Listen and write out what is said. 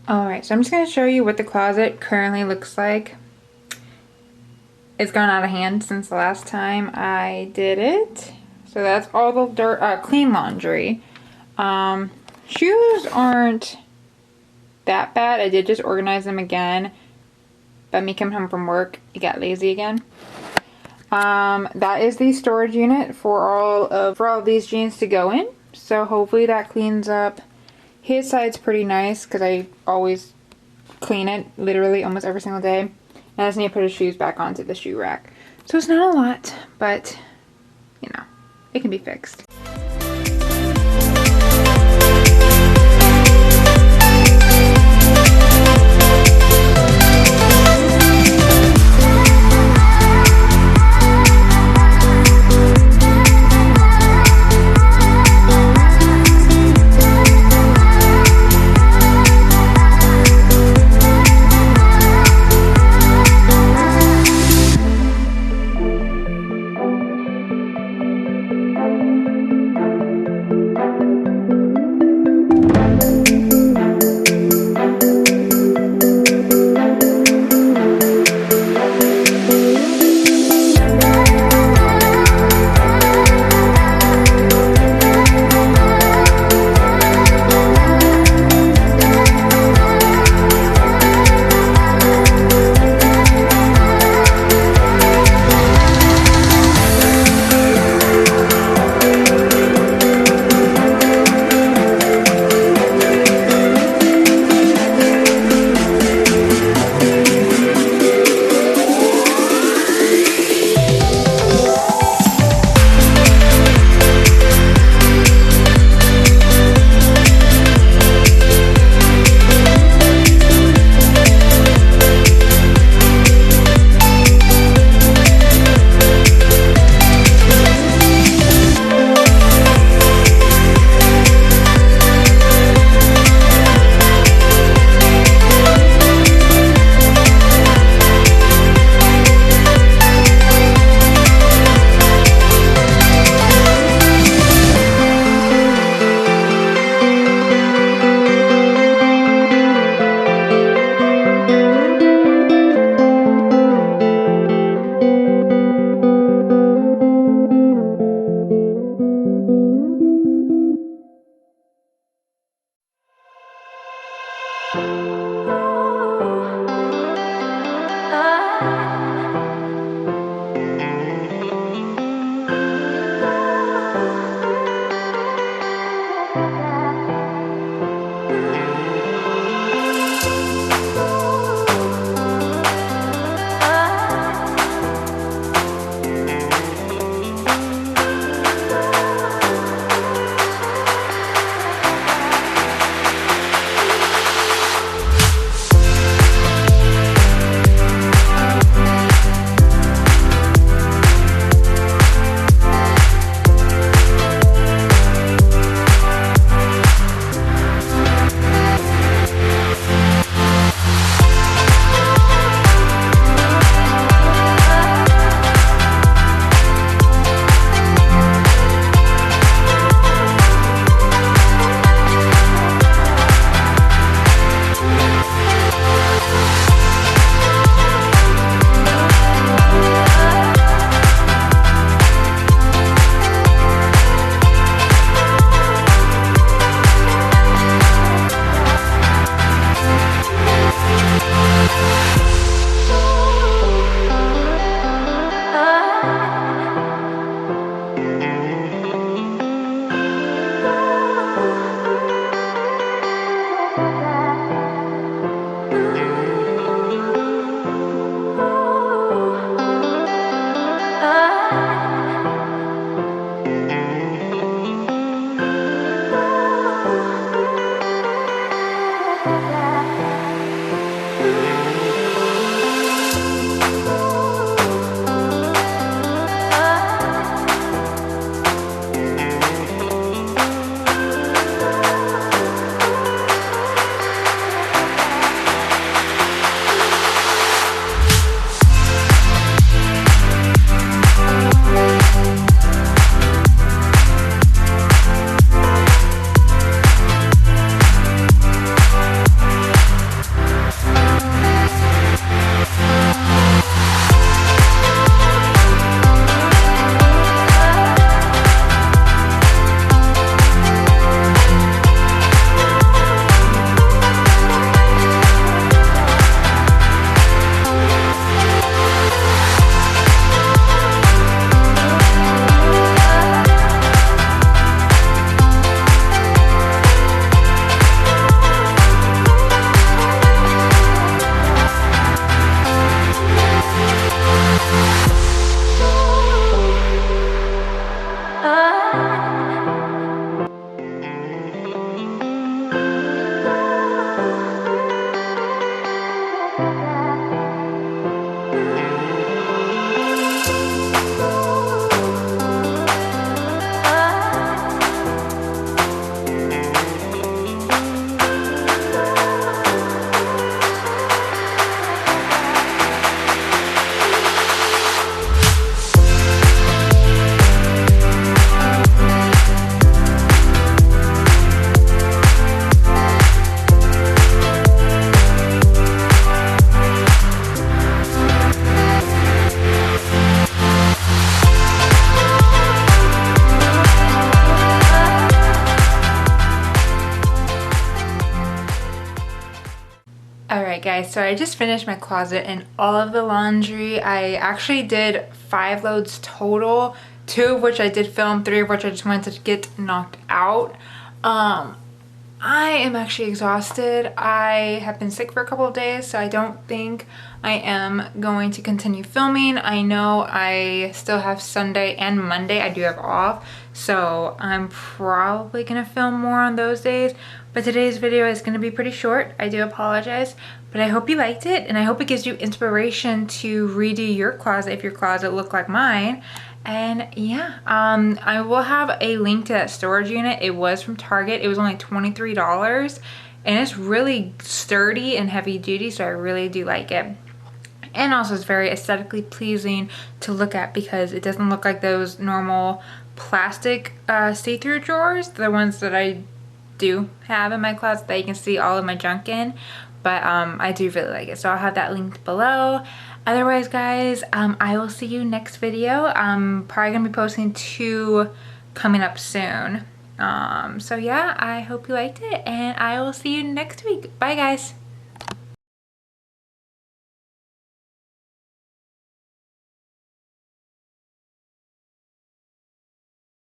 Alright, so I'm just going to show you what the closet currently looks like. It's gone out of hand since the last time I did it. So that's all the dirt, clean laundry. Shoes aren't that bad. I did just organize them again. But me coming home from work, it got lazy again. That is the storage unit for all of these jeans to go in. So hopefully that cleans up. His side's pretty nice because I always clean it literally almost every single day. And I just need to put his shoes back onto the shoe rack. So it's not a lot, but you know, it can be fixed. guys, so I just finished my closet and all of the laundry. I actually did 5 loads total, 2 of which I did film, 3 of which I just wanted to get knocked out. I am actually exhausted. I have been sick for a couple of days, so I don't think I am going to continue filming. I know I still have Sunday and Monday I do have off, so I'm probably gonna film more on those days. But today's video is gonna be pretty short. I do apologize, but I hope you liked it, and I hope it gives you inspiration to redo your closet if your closet looked like mine. And yeah, I will have a link to that storage unit. It was from Target. It was only $23 and it's really sturdy and heavy duty, so I really do like it. And also it's very aesthetically pleasing to look at because it doesn't look like those normal plastic see-through drawers, the ones that I do have in my closet that you can see all of my junk in. But I do really like it, so I'll have that linked below. Otherwise, guys, I will see you next video. I'm probably gonna be posting 2 coming up soon. So yeah, I hope you liked it, and I will see you next week. Bye, guys.